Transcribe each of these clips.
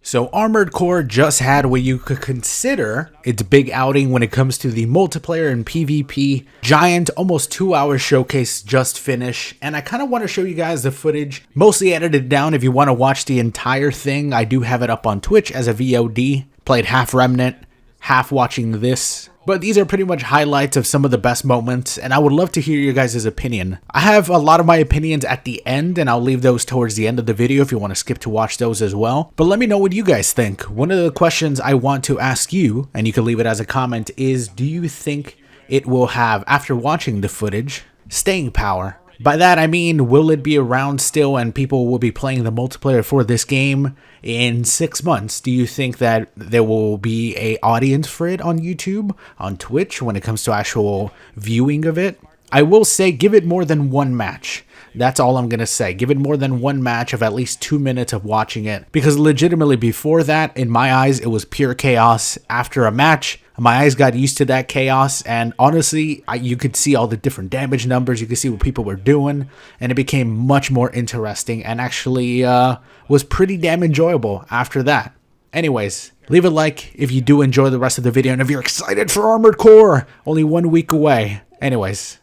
So Armored Core just had what you could consider its big outing when it comes to the multiplayer and PvP. Giant, almost 2-hour showcase just finished, and I kind of want to show you guys the footage, mostly edited down. If you want to watch the entire thing, I do have it up on Twitch as a VOD. Played half Remnant, half watching this. But these are pretty much highlights of some of the best moments, and I would love to hear your guys' opinion. I have a lot of my opinions at the end, and I'll leave those towards the end of the video if you want to skip to watch those as well. But let me know what you guys think. One of the questions I want to ask you, and you can leave it as a comment, is do you think it will have, after watching the footage, staying power? By that I mean, will it be around still and people will be playing the multiplayer for this game in 6 months? Do you think that there will be an audience for it on YouTube, on Twitch, when it comes to actual viewing of it? I will say give it more than one match. That's all I'm going to say. Give it more than one match of at least 2 minutes of watching it. Because legitimately before that, in my eyes, it was pure chaos. After a match, my eyes got used to that chaos, and honestly, you could see all the different damage numbers, you could see what people were doing, and it became much more interesting and actually was pretty damn enjoyable after that. Anyways, leave a like if you do enjoy the rest of the video, and if you're excited for Armored Core, only 1 week away. Anyways,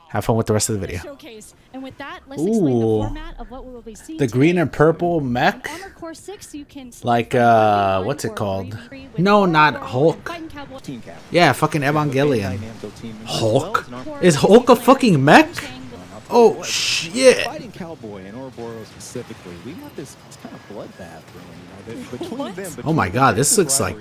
have fun with the rest of the video. And with that, let's explain the format of what we will be seeing the green and purple mech? Like, what's it called? No, not Hulk. Yeah, fucking Evangelion. Hulk? Is Hulk a fucking mech? Oh, shit. Fighting Cowboy and Ouroboros specifically, we have this kind of bloodbath between them. Oh my god, this looks like...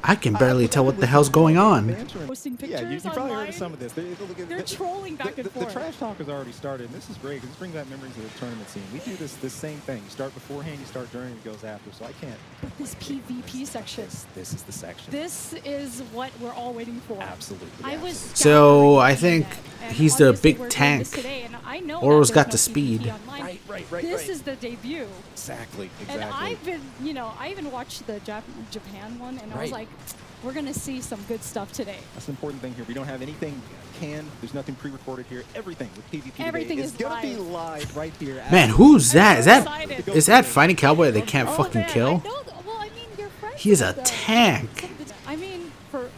I can barely tell what the hell's going on. Yeah, you probably heard of some of this. They're trolling back and forth. The trash talk has already started, and this is great because this brings back memories of the tournament scene. We do this same thing. You start beforehand, you start during, and it goes after. So I can't... This PvP section. This is the section. This is what we're all waiting for. Absolutely. So I think he's the big tank. Oro's got the speed. Right. This is the debut. Exactly. And I've been, I even watched the Japan one, and I was like, we're going to see some good stuff today. That's the important thing here. We don't have anything canned. There's nothing pre-recorded here. Everything with PvP Everything is going to be live right here. Man, who's that? Is that Fighting Cowboy they can't fucking kill? Well, I mean, your friends. He is a tank. I mean, for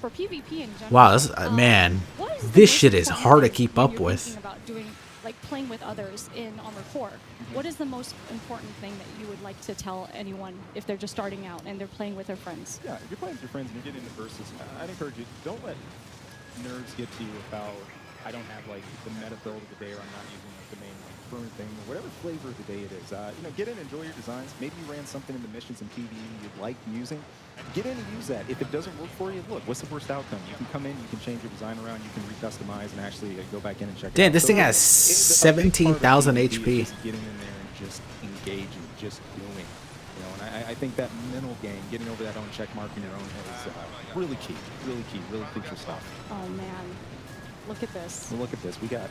PvP in general. Wow, man, this shit is hard to keep up with. About doing, like, playing with others in Armored Core. What is the most important thing that you would like to tell anyone if they're just starting out and they're playing with their friends? Yeah, if you're playing with your friends and you're getting into versus, I'd encourage you, don't let nerves get to you about, I don't have like the meta build of the day, or I'm not using like the main current thing, or whatever flavor of the day it is. Get in, enjoy your designs. Maybe you ran something in the missions and PvE you'd like using. Get in and use that. If it doesn't work for you, look, what's the worst outcome? You can come in, you can change your design around, you can recustomize, and actually go back in and check it out. Damn, this thing has 17,000 HP. Just getting in there and just engaging, just doing. And I think that mental game, getting over that own check mark in your own head is really key, really crucial stuff. Oh man, look at this. Well, look at this. We got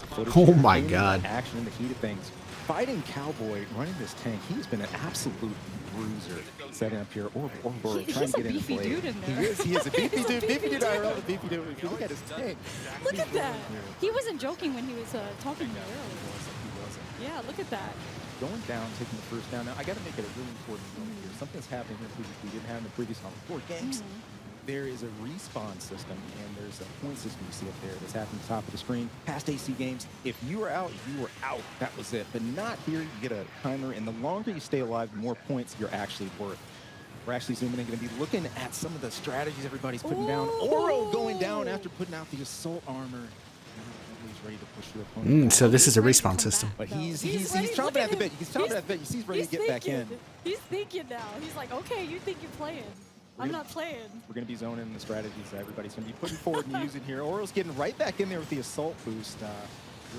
footage. Oh my god. Action in the heat of things. Fighting Cowboy, running this tank, he's been an absolute bruiser setting up here. Or trying to get in the play. Dude in there. He is a beefy dude. Beefy dude, I love a beefy dude. If you look at his tank. Look at that. He wasn't joking when he was talking to me earlier. Yeah, look at that. Going down, taking the first down. Now, I got to make it a really important note here. Something's happening here we didn't have in the previous Armored Core games. There is a respawn system, and there's a point system you see up there that's happening at the top of the screen. Past AC games, if you were out, you were out. That was it. But not here. You get a timer, and the longer you stay alive, the more points you're actually worth. We're actually zooming in, going to be looking at some of the strategies everybody's putting down. Oro going down after putting out the assault armor. He's ready to push your opponent. So this is a respawn system. But he's chomping at the bit. He's chomping at the bit. He's ready to get back in. He's thinking now. He's like, okay, you think you're playing. I'm not playing. We're going to be zoning the strategies that everybody's going to be putting forward and using here. Oro's getting right back in there with the assault boost.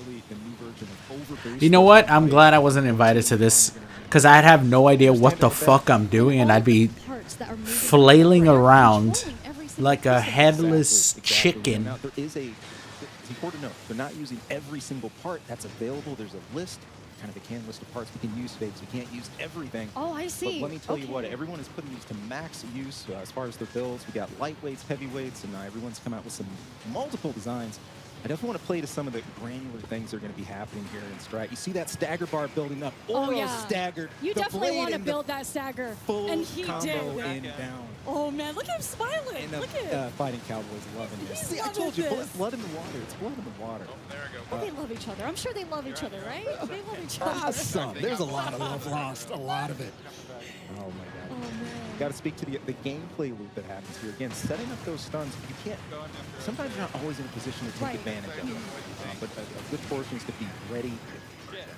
Really the new version of overboost. You know what? I'm glad I wasn't invited to this, because I'd have no idea what the fuck I'm doing, and I'd be flailing around like a headless chicken. Now, it's important to note, they're not using every single part that's available. There's a list, kind of a canned list of parts. We can use fakes. We can't use everything. Oh, I see. But let me tell you what, everyone is putting these to max use as far as their builds. We got lightweights, heavyweights, and everyone's come out with some multiple designs. I definitely want to play to some of the granular things that are going to be happening here in Strike. You see that stagger bar building up. Oh, Oro yeah. staggered. You the definitely blade want to in the build that stagger. full And he combo did. in down. Oh, man. Look at him smiling. And Look at him. Fighting Cowboys loving this. He's See, I loving told you, this. blood in the water. It's blood in the water. Oh, they love each other. I'm sure they love each other, right? They love each other. Some. There's a lot of love lost. A lot of it. Oh, my God. Oh, man. Got to speak to the gameplay loop that happens here. Again, setting up those stuns, you can't. Sometimes you're not always in a position to take Right. advantage of them. But a good portion is to be ready.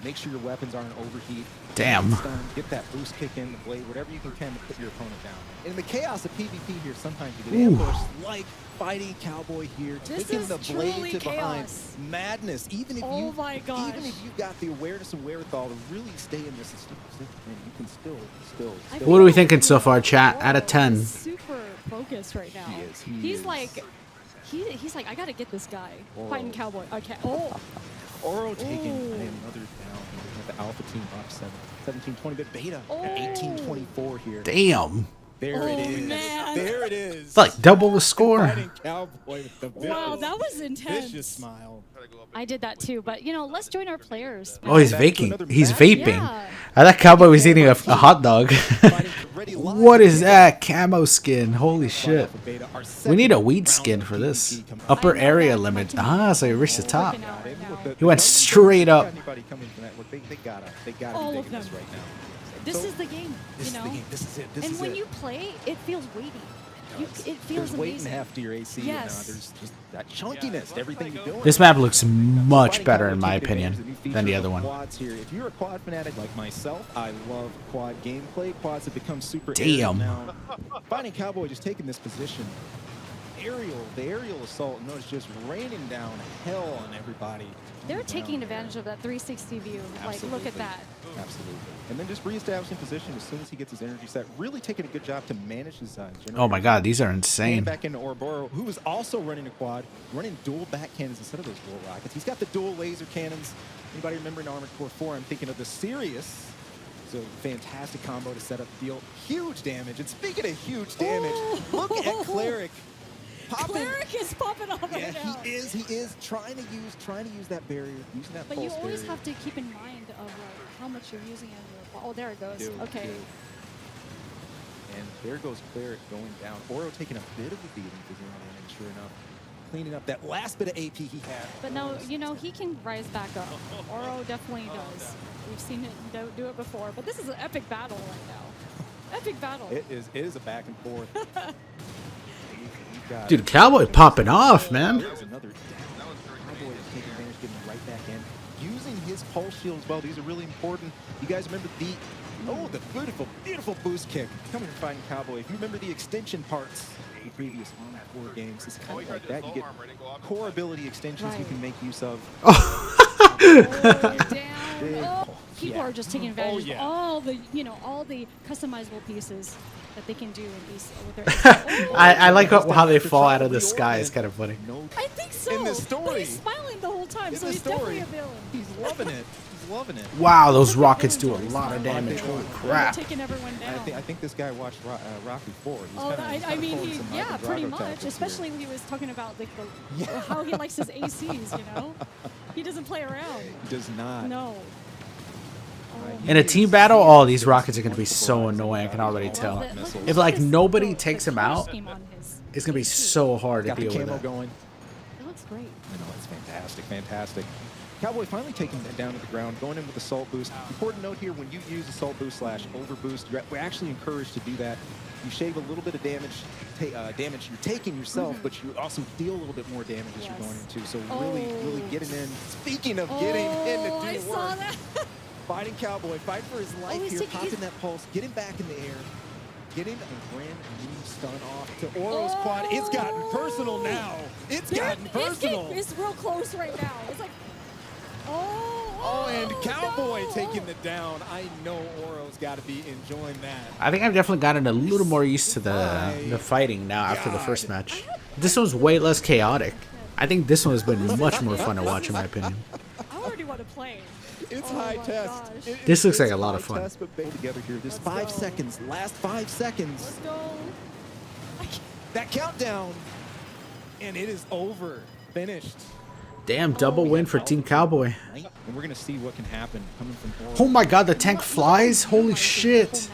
Make sure your weapons aren't overheat. Damn. Stun, get that boost kick in the blade, whatever you can to put your opponent down. In the chaos of PvP here, sometimes you get ambushed, like fighting Cowboy here, This taking is the blade truly to behind. chaos. Madness. Even if Oh my gosh. even if you've got the awareness and wherewithal to really stay in this, and you can still. What are we thinking so far, chat? Out of 10. He's super focused right now. He is. He's like, I gotta get this guy. Oh. Fighting Cowboy. Okay. Oh. Oro taking Ooh. another down. We have the Alpha team up 17-20, but Beta Oh. 18-24 here. Damn. There Oh, it is. man. There it is. It's like double the score. Fighting Cowboy with the Wow, that was intense. vicious smile. I did that too, but let's join our players. Oh, he's Back to vaping. another He's match. vaping. Yeah. I thought Cowboy was eating a hot dog. Fighting ready live. What is that? Camo skin. Holy shit. Alpha Beta, our We need a second weed round skin of for this. PvP coming Upper I know area that. limit. My team Ah, is so you reached the top. working out right now. He went straight up. Anybody coming from that work, they gotta All be of digging this them. right now. This So, is the game, This is the game. This is it. This And is when it. you play, it feels weighty. It feels There's weight and amazing. heft to your AC, Yes. and there's just that chunkiness to everything you're doing. This map looks much Fighting better Cowboy in my taking advantage of opinion new than the features other of one. Quads here. If you're a quad fanatic like myself, I love quad gameplay. Quads have become super Damn. aerial now. Fighting Cowboy just taking this position. The aerial assault, notice just raining down hell on everybody. They're taking advantage of that 360 view. Like, look at Absolutely. that. Absolutely. And then just reestablishing position as soon as he gets his energy set. Really taking a good job to manage his Oh my god, these are Getting insane. back into Ouroboros, who was also running a quad, running dual back cannons instead of those dual rockets. He's got the dual laser cannons. Anybody remember in Armored Core 4? I'm thinking of the Sirius. So fantastic combo to set up the field. Huge damage. And speaking of huge damage, look at Cleric. Cleric is popping off Yeah, right now. he is trying to use that barrier, using that But pulse you always barrier. have to keep in mind of how much you're using on your. Oh, there it goes. Dude, Okay. dude. And there goes Cleric going down. Oro taking a bit of a beating for zero damage, sure enough. Cleaning up that last bit of AP he had. But no, he can rise back up. Oro definitely does. We've seen it do it before. But this is an epic battle right now. Epic battle. It is a back and forth. Dude, Cowboy popping off, man. There's another down. Cowboy is taking advantage, getting right back in. Using his pulse shield as well. These are really important. You guys remember the beautiful boost kick coming from Fighting Cowboy. If you remember the extension parts in the previous Armored Core games, it's kind of like that. You get core ability extensions you Right. can make use of. Oh, you're down. Oh, people Yeah. are just taking advantage Oh, yeah. of all the customizable pieces that they can do with their. Oh, I like how they fall out of the sky. It's kind of funny. No, I think so. In the story. But he's smiling the whole time, in so the he's story, definitely a villain. he's loving it. He's loving it. Wow, those rockets do a lot of damage. Holy They're crap. taking everyone down. I think this guy watched Rocky 4. He's Oh, kinda, I mean, pulling some yeah, Michael pretty Drago much. tactics here. Especially when he was talking about Yeah. how he likes his ACs. He doesn't play around. He does not. No. In a team battle, all these rockets are going to be so annoying. I can already tell. If like nobody takes him out, it's going to be so hard to Got the deal with camo that. going. It looks great. I know, it's fantastic, fantastic. Cowboy finally taking that down to the ground, going in with Assault Boost. Important note here, when you use Assault Boost / Overboost, we're actually encouraged to do that. You shave a little bit of damage you're taking yourself, but you also deal a little bit more damage as you're going into. So really getting in. Speaking of getting in to do I work. saw that. Fighting Cowboy, fight for his life he's here, taking- popping that pulse, getting back in the air, getting a brand new stun off to Oro's quad. It's gotten personal now. It's gotten personal. It's real close right now. It's like, Oh, and Cowboy no. taking it down. I know Oro's got to be enjoying that. I think I've definitely gotten a little more used to the fighting now after the first match. This one's way less chaotic. I think this one has been much more fun to watch, in my opinion. I already want to play. It's Oh high my test. gosh. This looks like It's a lot of high fun. test, but together here. There's Let's 5 go. seconds. Last 5 seconds. Let's go. That countdown, and it is over. Finished. Damn, double win for Team Cowboy. And we're going to see what can happen coming from Oro. Oh my god, the tank flies? Holy shit.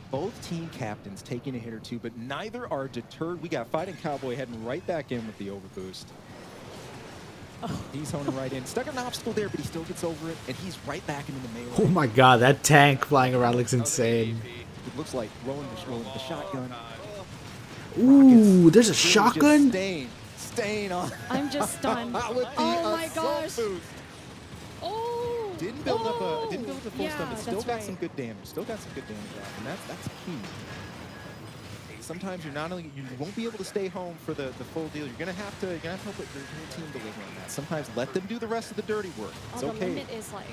Both team captains taking a hit or two, but neither are deterred. We got Fighting Cowboy heading right back in with the overboost. Oh. He's honing right in. Stuck on an obstacle there, but he still gets over it, and he's right back into the melee. Oh my god, that tank flying around looks insane. It looks like rolling the shotgun. Ooh, there's a shotgun? Staying on. I'm just stunned. Oh my gosh. Boost. Oh. Didn't build up a full yeah, stun, but still got right. some good damage. Still got some good damage out, and that's key. Sometimes you won't be able to stay home for the full deal. You're gonna have to help your team deliver on that. Sometimes let them do the rest of the dirty work. It's the okay. limit is like,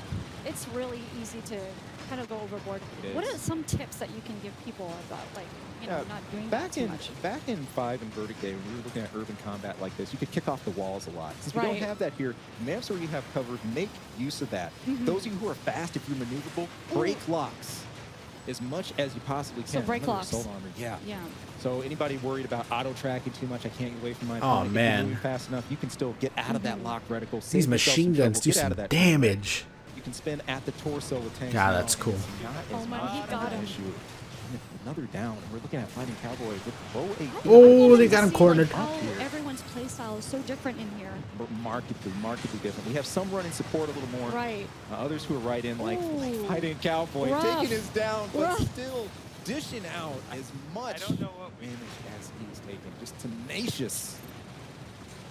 it's really easy to kind of go overboard. What are some tips that you can give people about, like, you know, not doing that too much? Back in 5 and Verdict Day, when we were looking at urban combat like this, you could kick off the walls a lot. Since we don't have that here, maps where you have covered, make use of that. Those of you who are fast, if you're maneuverable, break locks as much as you possibly can. So break locks. Assault armor. Yeah. Yeah. So anybody worried about auto tracking too much, I can't get away from my opponent. If you're moving fast enough, you can still get out of that lock reticle. These machine guns do some damage. You can spin at the torso with tanks. Yeah, that's cool. Oh my, he got him. Another down, and we're looking at Fighting Cowboy with low AP. Oh, they got him cornered. Like how everyone's playstyle is so different in here. Markedly different. We have some running support a little more. Right. Others who are right in, like Fighting Cowboy, taking us down, but still dishing out as much damage as he's taking. Just tenacious.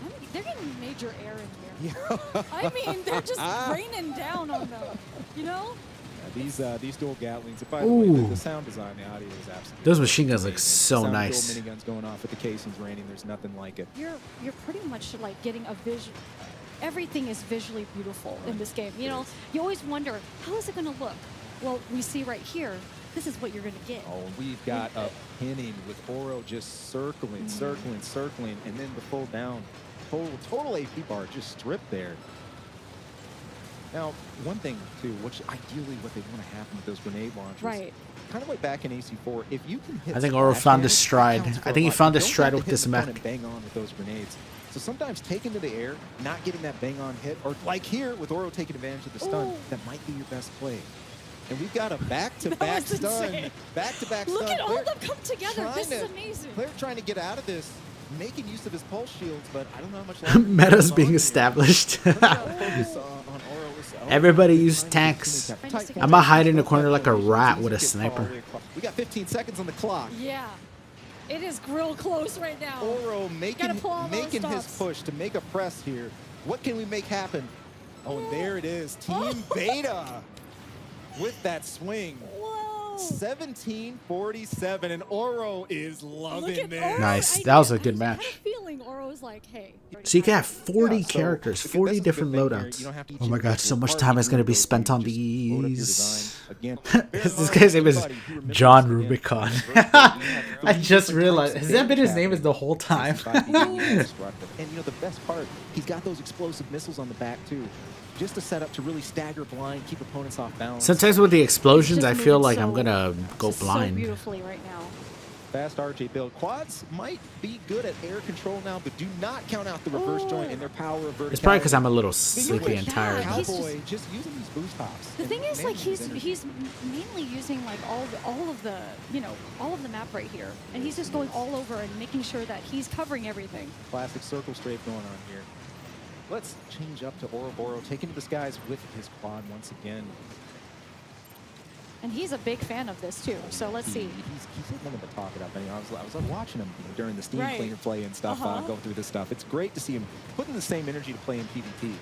I mean, they're getting major air in here. Yeah. I mean, they're just raining down on them, you know? These dual Gatlings. And by the way, the sound design, the audio is absolutely. Those machine guns look so sound nice. Dual miniguns going off with the casings raining. There's nothing like it. You're pretty much like getting a visual. Everything is visually beautiful in this game. You know, you always wonder, how is it going to look? Well, we see right here, this is what you're going to get. Oh, we've got a pinning with Oro just circling, and then the full down. Total AP bar just stripped there. Now, one thing, too, which ideally what they want to happen with those grenade launchers. Right. Kind of like back in AC4, if you can hit. I think Oro found his stride. I think he found his stride with this mech. Bang on with those grenades. So sometimes taking to the air, not getting that bang on hit, or like here with Oro taking advantage of the stun, that might be your best play. And we've got a back-to-back stun. Back-to-back stun. Look at all of them come together. This is amazing. Player trying to get out of this, making use of his pulse shields, but I don't know how much longer. Meta's being established. Everybody use tanks. I'm gonna hide in the corner like a rat with a sniper. We got 15 seconds on the clock. Yeah. It is real close right now. Oro making his push to make a press here. What can we make happen? Oh, and there it is. Team Beta with that swing. 17-47, and Oro is loving this. Nice. That was a good match. I had a feeling Oro's like, hey. So you can have 40 characters, 40 different loadouts. Oh my god, so much time is going to be spent on these. This guy's name is John Rubicon. I just realized. Has that been his name the whole time? And you know the best part, he's got those explosive missiles on the back too. Just to set up to really stagger blind, keep opponents off balance. Sometimes with the explosions, I feel like I'm gonna go blind. So beautifully right now. Fast RJ build. Quads might be good at air control now, but do not count out the reverse joint and their power of verticality. It's probably because I'm a little sleepy and tired. Cowboy just using these boost hops. The thing is, like, he's mainly using like all of the, you know, all of the map right here, and he's just going all over and making sure that he's covering everything. Classic circle strafe going on here. Let's change up to Oro taking to the skies with his quad once again. And he's a big fan of this too. So let's see. He's hitting them to talk it up. I mean, I was watching him during the Steam Cleaner play and stuff, go through this stuff. It's great to see him putting the same energy to play in PvP.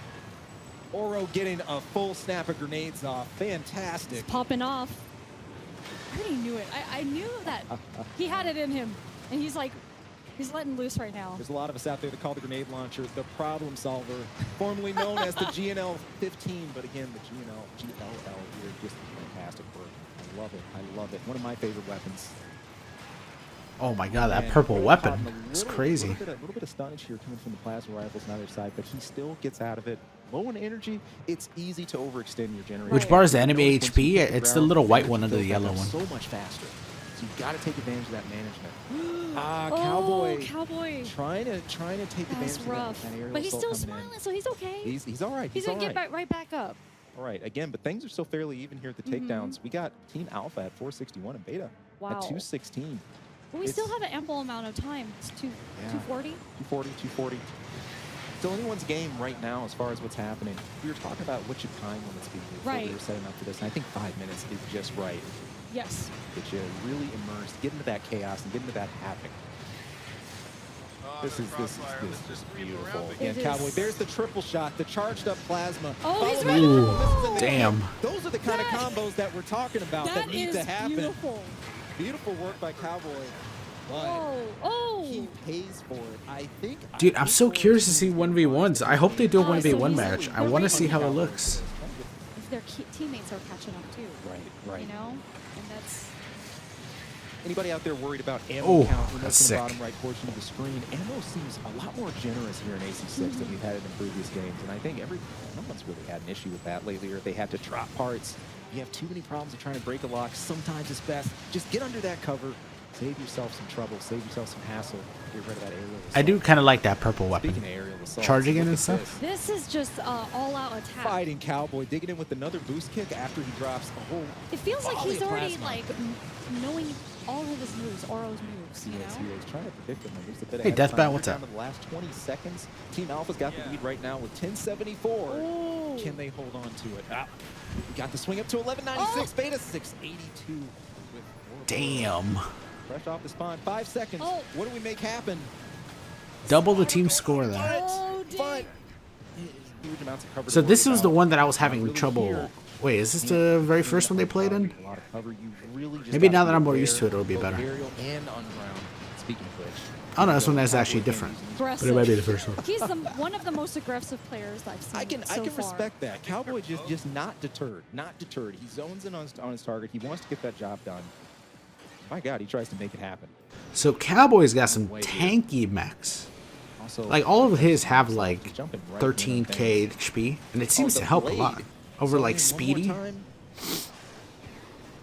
Oro getting a full snap of grenades off. Fantastic. It's popping off. I already knew it. I knew that he had it in him, and he's like. He's letting loose right now. There's a lot of us out there that call the grenade launcher the problem solver, formerly known as the GNL-15, but again, the GLL here, just fantastic work. I love it. I love it. One of my favorite weapons. Oh my god, that purple weapon. It's crazy. A little bit of stunnage here coming from the plasma rifles on the other side, but he still gets out of it. Low in energy, it's easy to overextend your generator. Which bar is the enemy HP? It's the little white one under the yellow one. So much faster. So you got to take advantage of that management. Oh, Cowboy. Cowboy. Trying to take advantage That's of rough. that aerial But he's assault still coming in. smiling, so he's okay. He's all right. He's all gonna right. get right back up. All right, again, but things are still fairly even here at the takedowns. We got Team Alpha at 461 and Beta Wow. at 216. But we still have an ample amount of time. It's 240. 240. Still anyone's game right now as far as what's happening. We were talking about what should time limits be before we were setting up for this, and I think 5 minutes is just right. Yes. Get you really immersed, get into that chaos, and get into that havoc. This is just beautiful. And Cowboy, there's the triple shot, the charged up plasma. Oh, he's ready. Ooh, damn. Those are the kind of combos that we're talking about that need to happen. Beautiful. Beautiful work by Cowboy. Oh. He pays for it. I think. Dude, I'm so curious to see 1v1s. I hope they do a 1v1 match. I want to see how it looks. If their teammates are catching up too. Right. You know, and that's. Anybody out there worried about ammo count? That's sick. In the bottom right portion of the screen. Ammo seems a lot more generous here in AC6 than we've had it in previous games, and I think no one's really had an issue with that lately, or they had to drop parts. You have too many problems of trying to break a lock. Sometimes it's best just get under that cover. Save yourself some trouble. Save yourself some hassle. Get rid of that aerial assault. I do kind of like that purple weapon. Speaking of aerial assault, Charging it and stuff. This is just all-out attack. Fighting Cowboy, digging in with another boost kick after he drops a whole. It feels like volley he's of already plasma. like knowing all of his moves, Oro's moves. He You is know. trying to predict him. There's a bit Hey, ahead of Deathbat, time. what's We're up? down to the last 20 seconds. Team Alpha's got the lead right now with 1074. Oh. Can they hold on to it? We got the swing up to 1196. Beta 682. With Damn. fresh off the spawn. 5 seconds. Oh. What do we make happen? Double the team score there. Oh, But dang. huge amounts of cover. So to this worry was the about. one that I was Not having really trouble. here. Wait, is this the very first one they played in? A lot of cover. You really just Maybe gotta now that be I'm more aware, used to it, it'll be both better. aerial and on ground. Speaking of which. Oh no, this one is actually different. But it might be the first one. He's one of the most aggressive players I've seen I can so far. respect that. Cowboy just not deterred. Not deterred. He zones in on his target. He wants to get that job done. My God, he tries to make it happen. So Cowboy's got some tanky mechs. Also, Like all of his have like he's jumping right 13k HP, and it seems to help a lot over like Speedy.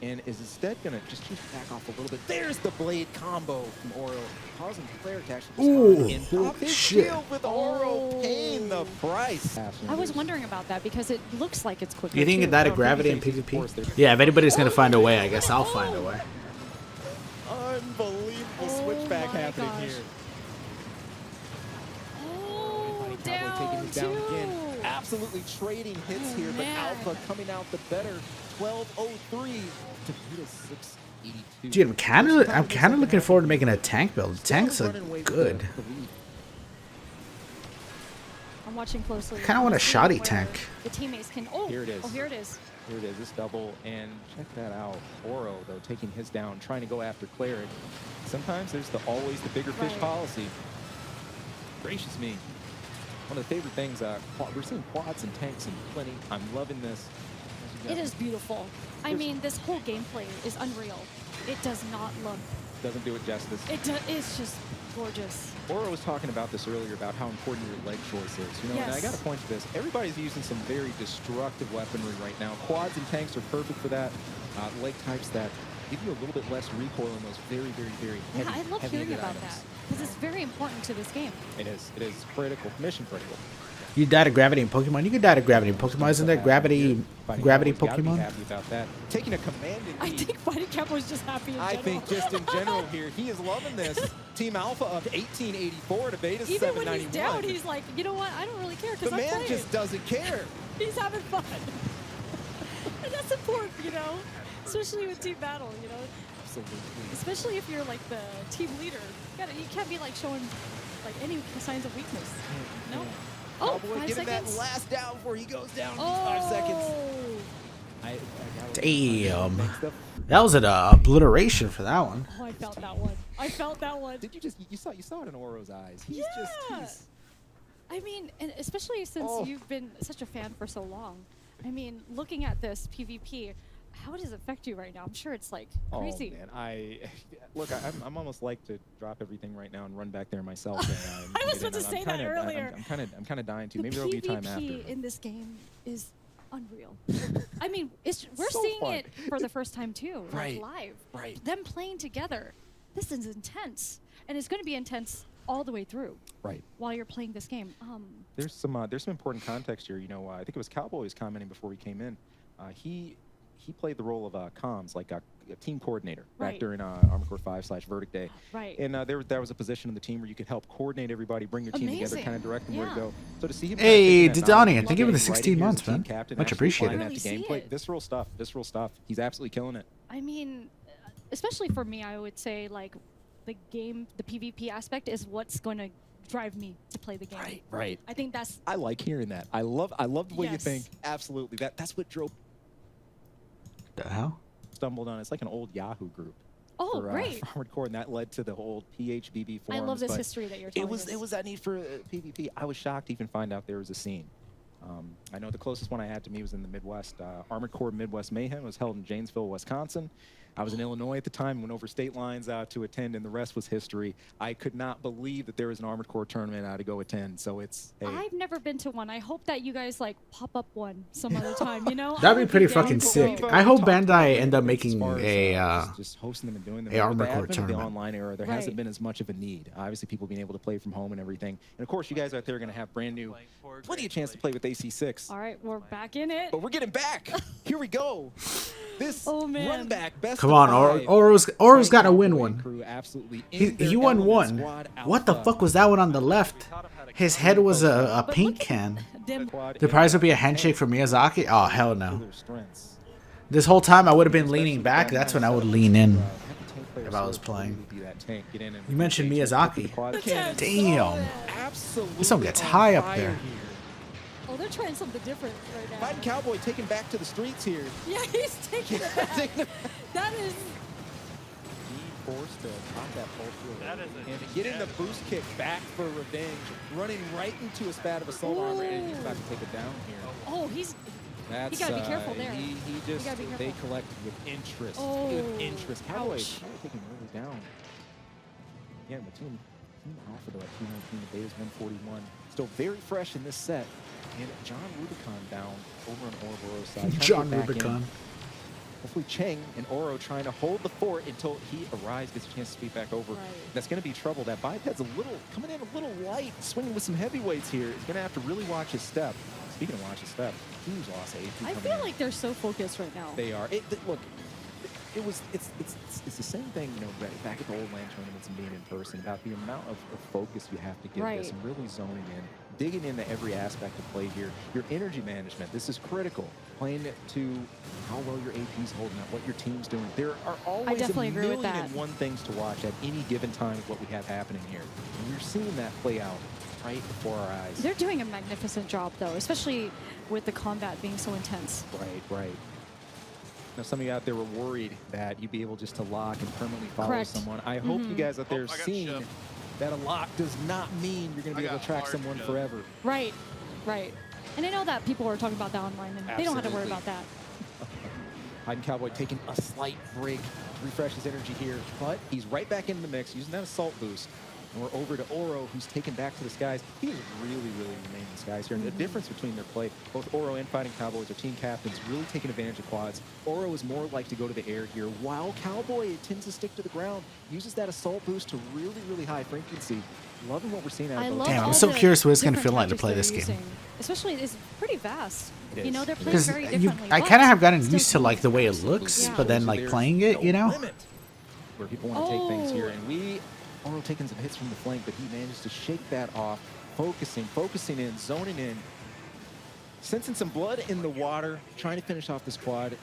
And is instead gonna just back off a little bit. There's the blade combo from Oro, causing Claire to actually Ooh, respond and pop his shit. shield with Oro paying the price. I was wondering about that because it looks like it's quicker. You think too. it died of gravity in PvP? Yeah, if anybody's gonna find a way, I guess I'll find a way. Unbelievable Oh switchback my happening gosh. here. Oh, Cowboy taking him down again. two. Absolutely trading hits here, but man. Alpha coming out the better. 12:03 to beat a 682. Dude, I'm kind of looking forward to making a tank build. Tanks are good. I'm watching closely. I kinda want a This is shoddy where tank. The teammates can. Oh, Here it is. Oh, here it is. Here it is, this double, and check that out. Oro, though, taking his down, trying to go after Cleric. Sometimes there's always the bigger fish Right. policy. Gracious me. One of the favorite things, we're seeing quads and tanks and plenty. I'm loving this. It is beautiful. I mean, this whole gameplay is unreal. It does not look. Doesn't do it justice. It's just gorgeous. Oro was talking about this earlier, about how important your leg choice is. You know, and I Yes. got to point to this. Everybody's using some very destructive weaponry right now. Quads and tanks are perfect for that. Leg types that give you a little bit less recoil in those very, very, very heavy, Yeah, I love hearing heavy-handed about items. that because it's very important to this game. It is critical, mission critical. You died of gravity in Pokemon. You could die of gravity in Pokemon. Isn't there gravity Cowboy's gotta be Pokemon? happy about that. Taking a commanding I lead. think Fighting Cowboy's just happy in I general. think just in general here, he is loving this. Team Alpha up 1884 to Beta Even when 791. he's down, he's like, you know what? I don't really care because the I'm man playing. just doesn't care. He's having fun. And that's important, you know? Especially with team battle, you know? Absolutely. Especially if you're like the team leader. You can't be like showing like any signs of weakness. No? Oh, Cowboy 5 getting seconds? that last down before he goes down. Oh. 5 seconds. Damn. Makes the- That was an obliteration for that one. Oh, I felt that one. I felt that one. Did you saw it in Oro's eyes. He's Yeah. just I mean, and especially since Oh. you've been such a fan for so long. I mean, looking at this PvP, how does it affect you right now? I'm sure it's like crazy. Oh man, look. I'm almost like to drop everything right now and run back there myself. And, I was about to say that earlier. I'm kind of dying to. The Maybe there'll be time after. PvP in this game is unreal. I mean, we're So seeing fun. it for the first time too, Right, like live. right. Them playing together. This is intense, and it's going to be intense all the way through. Right. While you're playing this game. There's some important context here. You know, I think it was Cowboy was commenting before we came in. He played the role of comms, like a team coordinator back Right. during Armored Core 5/Verdict Day. Right. And there was a position in the team where you could help coordinate everybody, bring your team together, Amazing. kind of direct them where to Yeah. go. So to see him Hey, taking that Didani, knowledge, thank you for the right 16 here as months, a team man. captain, Much actually appreciated. applying that to Really see gameplay. it. Visceral stuff. He's absolutely killing it. I mean, especially for me, I would say like the game, the PvP aspect is what's going to drive me to play the game. Right. I think that's I like hearing that. I love the way you Yes. think. Absolutely. That's what drove The hell? stumbled on. It's like an old Yahoo group. oh for, great. for Armored Core, and that led to the whole PHBB I forums. love this but history that you're telling it us. was that need for PvP. I was shocked to even find out there was a scene. I know the closest one I had to me was in the Midwest. Armored Core Midwest Mayhem was held in Janesville, Wisconsin. I was in Illinois at the time, went over state lines to attend, and the rest was history. I could not believe that there was an Armored Core tournament to go attend. So it's, hey. I've never been to one. I hope that you guys like pop up one some other time. You know, I That'd be would pretty down fucking to sick. go. I hope talked about Bandai it end up as making far as, a just hosting them and doing them. a Armored With the Core advent of tournament. the online era, there Right. hasn't been as much of a need. Obviously, people being able to play from home and everything. And of course, you guys out there are going to have brand new, plenty of chance to play with AC6. All right, we're back in it. But we're getting back. Here we go. This Oh, man. run back, best Come of on, five. Oro's got to win Cowboy one. crew absolutely He in their won element, one. squad What the alpha. fuck was that one on the left? His head was a But paint look at can. them. Squad The prize would be a in handshake from Miyazaki? Oh, hell no. their strengths. This whole time I would have been leaning back. That's when I would lean in. If I was playing. You You mentioned Miyazaki. Damn. Absolutely. This one gets on high up fire there. here. Oh, they're trying something different right now. Fighting Cowboy taken back to the streets here. Yeah, he's taking it back. That is. Being forced to pop that pulse and getting the boost kick back for revenge, running right into a spat of assault armor, and he's about to take it down here. Oh, he's. That's, gotta be careful there. He just, gotta be careful. they collected with interest. Oh, With interest. Cowboy ouch. taking really down. Yeah, but team Alpha though at 219, the Beta's 141. Still very fresh in this set. And John Rubicon down over on Ouroboros side. trying to John get back in. Rubicon. Hopefully Cheng and Oro trying to hold the fort until he arrives, gets a chance to speed back over. Right. That's going to be trouble. That biped's coming in a little light, swinging with some heavyweights here. He's going to have to really watch his step. Speaking of watch his step, huge loss of AP I coming feel in. like they're so focused right now. They are. Look, it's the same thing, you know, back at the old LAN tournaments and being in person, about the amount of focus you have to give Right. this and really zoning in, digging into every aspect of play here. Your energy management, this is critical. Playing it to how well your AP's holding up, what your team's doing. There are always definitely a agree with million that. and one things to watch at any given time with what we have happening here. And we're seeing that play out right before our eyes. They're doing a magnificent job, though, especially with the combat being so intense. Right. Now, some of you out there were worried that you'd be able just to lock and permanently follow Correct. someone. I hope you guys out there I got seen shoved. that a lock does not mean you're going to be I able to got track hard someone shoved. forever. Right. And I know that people are talking about that online, and they don't have to worry Absolutely. about that. Hiding Cowboy taking a slight break to refresh his energy here, but he's right back into the mix using that assault boost. And we're over to Oro, who's taken back to the skies. He is really remaining in the skies here. And the difference between their play, both Oro and Fighting Cowboys are team captains, really taking advantage of quads. Oro is more like to go to the air here, while Cowboy tends to stick to the ground, uses that assault boost to really high frequency. Loving what we're seeing out I of both. love Damn, I'm all so the curious what it's gonna different feel like to tactics play they're this game. using. Especially, it's pretty vast. It You know, is. they're playing Because very differently. I but kind of have gotten still used to like the way it Absolutely. looks, Yeah. but then like There's playing it, you no know? limit where people want to take things here, Oh. and Oro taking some hits from the flank, but he managed to shake that off, focusing in, zoning in, sensing some blood in the water, trying to finish off this quad.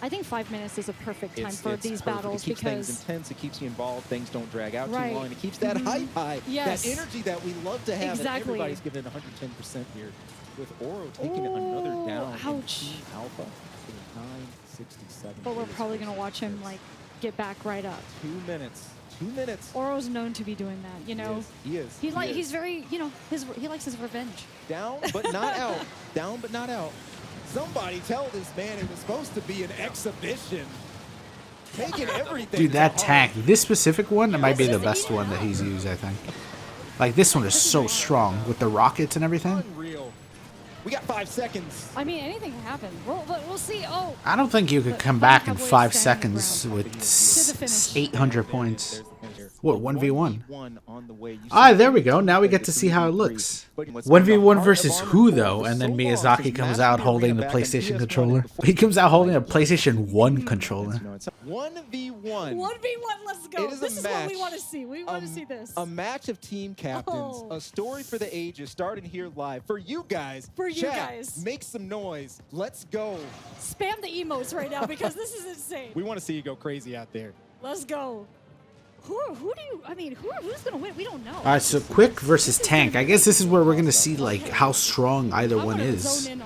I think 5 minutes is a perfect time It's for these perfect. battles It keeps things because intense, it keeps you involved, things don't drag out Right. too long, and it keeps that hype high, Yes. that energy that we love to have, and Exactly. everybody's giving it 110% here. With Oro taking another Ooh, down in ouch. Team Alpha to 967. but we're It is probably going to versus watch him six. like get back right up. 2 minutes. 2 minutes. Oro's known to be doing that, you know. He is. He's very, you know, he likes his revenge. Down but not out. Down but not out. Somebody tell this man it was supposed to be an exhibition. Taking everything. Dude, that to tank, heart. this specific one, that might be the This is- best one that he's used, I think. Like, this one is so strong with the rockets and everything. Unreal. We got 5 seconds. I mean, anything can happen. We'll see. Oh, I don't think you could come back in 5 seconds with 800 points. What, 1v1? Ah, there we go. Now we get to see how it looks. 1v1 versus who, though? And then Miyazaki comes out holding the PlayStation controller. He comes out holding a PlayStation 1 controller. 1v1. 1v1, let's go. It is This a is what we match. want to see. We want to see this. A match of team captains. Oh. A story for the ages starting here live. For you guys. For you Chat, guys. Make some noise. Let's go. Spam the emotes right now because this is insane. We want to see you go crazy out there. Let's go. Who's gonna win? We don't know. All right, so Quick versus Tank. I guess this is where we're gonna see like how strong either one is in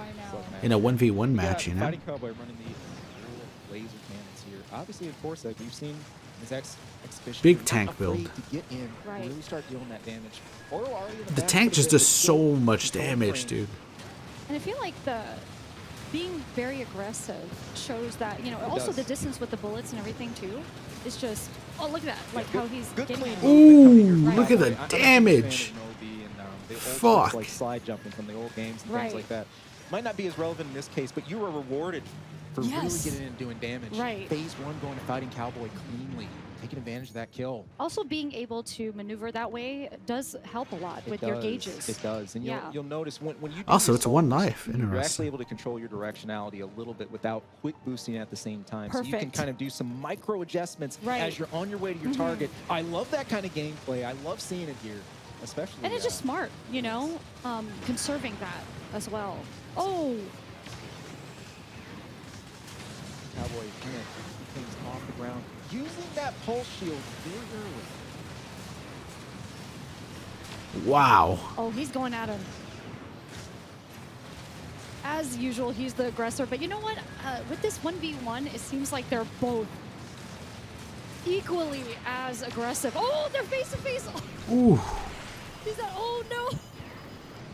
a 1v1 match. You know. Fighting Cowboy running the laser cannons here. Obviously, of course, like we've seen his exhibition. Big tank build. To get in, Right. really start dealing that damage. Oro already in The back tank with a just bit does of so skill. much Control damage, frame. dude. And I feel like the being very aggressive shows that, you know, also does. the distance with the bullets and everything too is just, oh, look at that, like how he's Good getting clean it. Ooh, Right. look at the I'm a big damage. fan of Nobi and, the old Fuck. tricks like slide jumping from the old games and Right. things like that. Might not be as relevant in this case, but you were rewarded for really Yes. getting in and doing damage. Right. Phase 1 going to fighting Cowboy cleanly, taking advantage of that kill. Also being able to maneuver that way does help a lot with your gauges. It does, and Yeah. you'll notice when you do Also, your it's one solos, life. you're actually Interesting. able to control your directionality a little bit without quick boosting at the same time. So you can Perfect. kind of do some micro adjustments Right. as you're on your way to your target. I love that kind of gameplay. I love seeing it here, especially. And it's just smart, you know, conserving that as well. Oh, Cowboy kind of things off the ground, using that pulse shield very early. Wow. oh, he's going at him. As usual, he's the aggressor. But you know what? With this 1v1, it seems like they're both equally as aggressive. Oh, they're face to face. Oh, Ooh. he's like, oh no.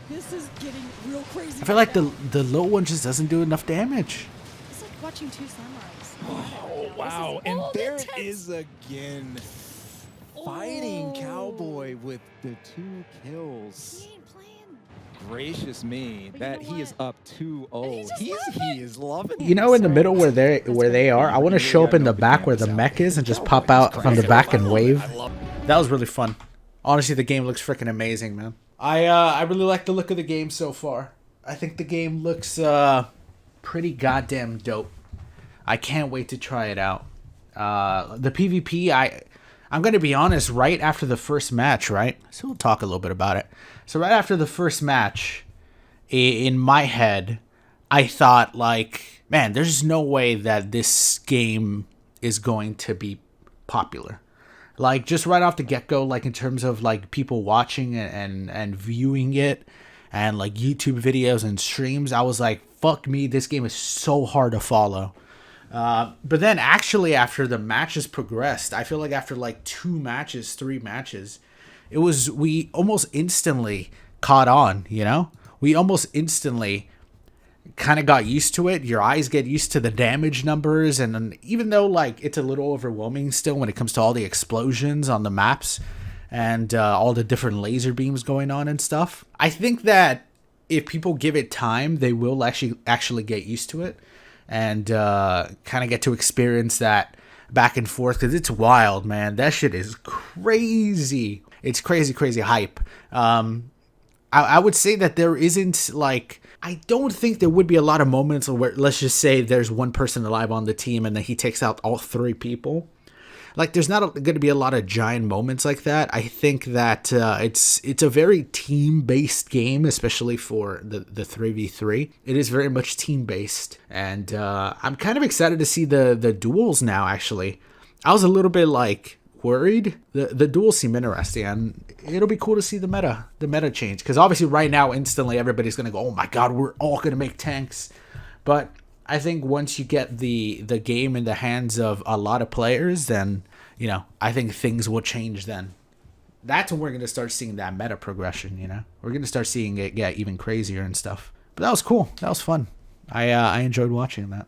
This is getting real crazy. I feel like the low one just doesn't do enough damage. It's like watching two samurais. Oh, wow. And oh, there they're it tense. is again. Fighting Oh. Cowboy with the 2 kills. He ain't playing. Gracious me, But you that know he is what? up 2-0. And he's just He laughing. is loving it. You know, in the middle where they are, I want to show up in the back where the mech is and just pop out from the back and wave. That was really fun. Honestly, the game looks freaking amazing, man. I really like the look of the game so far. I think the game looks pretty goddamn dope. I can't wait to try it out. The PvP, I'm going to be honest, right after the first match, right? So we'll talk a little bit about it. So right after the first match, in my head, I thought like, man, there's no way that this game is going to be popular. Like just right off the get-go, like in terms of like people watching and viewing it and like YouTube videos and streams, I was like, fuck me, this game is so hard to follow. But then actually after the matches progressed, I feel like after like 3 matches, we almost instantly caught on, you know? We almost instantly kind of got used to it. Your eyes get used to the damage numbers, and even though like it's a little overwhelming still when it comes to all the explosions on the maps and all the different laser beams going on and stuff, I think that if people give it time, they will actually get used to it and kind of get to experience that back and forth, because it's wild, man. That shit is crazy. It's crazy hype. I would say that there isn't like, I don't think there would be a lot of moments where, let's just say there's one person alive on the team and then he takes out all 3 people. Like there's not going to be a lot of giant moments like that. I think that it's a very team-based game, especially for the 3v3. It is very much team-based, and I'm kind of excited to see the duels now, actually. I was a little bit like worried. The duels seem interesting, and it'll be cool to see the meta change, because obviously right now instantly everybody's going to go, oh my god, we're all going to make tanks. But I think once you get the game in the hands of a lot of players, then, you know, I think things will change then. That's when we're going to start seeing that meta progression, you know? We're going to start seeing it get even crazier and stuff. But that was cool. That was fun. I enjoyed watching that.